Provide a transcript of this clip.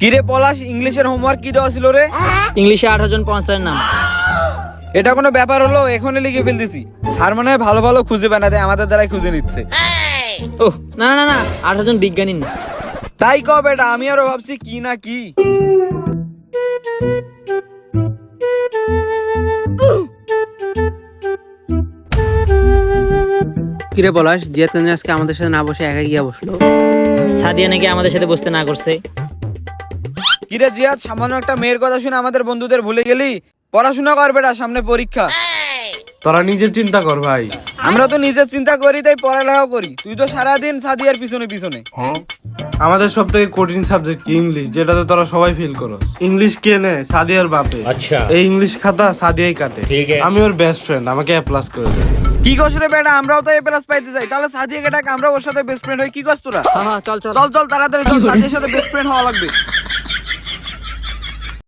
কিরে পলাশ, ইংলিশের হোমওয়ার্ক কি দেওয়া ছিল রে? ইংলিশে 18 জন পঞ্চায়ের নাম। এটা কোনো ব্যাপার হলো? এখনই লিখে ফেলতেছি। স্যার মনে হয় ভালো ভালো খুঁজে বানাতে আমাদের দ্বারাই খুঁজে নিচ্ছে। ওহ না না না, 18 জন বিজ্ঞানী না। তাই কব এটা, আমি আরো ভাবছি কি না কি। কিরে পলাশ, জিয়াদ আজকে আমাদের সাথে না বসে একা গিয়া বসলো। সাদিয়া নাকি আমাদের সাথে বসতে না করছে। কিরে জিয়াদ, সামান্য একটা মেয়ের কথা শুনে আমাদের বন্ধুদের ভুলে গেলি? পড়াশোনা কর বেটা, সামনে পরীক্ষা। তোরা নিজের চিন্তা কর ভাই। আমরা তো নিজের চিন্তা করি তাই পড়ালেখা করি, তুই তো সারাদিন সাদিয়ার পিছনে পিছনে। আমাদের সব থেকে কঠিন সাবজেক্ট কি? ইংলিশ, যেটাতে তোরা সবাই ফিল করো। ইংলিশ কে নে? সাদিয়ার বাপে। আচ্ছা। এই ইংলিশ খাতা সাদিয়াই কাটে। ঠিক আছে। আমি ওর বেস্ট ফ্রেন্ড, আমাকে এ প্লাস করে দেয়। কি করছ রে বেটা? আমরাও তো এ প্লাস পাইতে চাই, তাহলে সাদিয়াকে ডাক, আমরা ওর সাথে বেস্ট ফ্রেন্ড হই। কি করছ তোরা? হ্যাঁ চল চল। চল চল তাড়াতাড়ি চল, সাদিয়ার সাথে বেস্ট ফ্রেন্ড হওয়া লাগবে।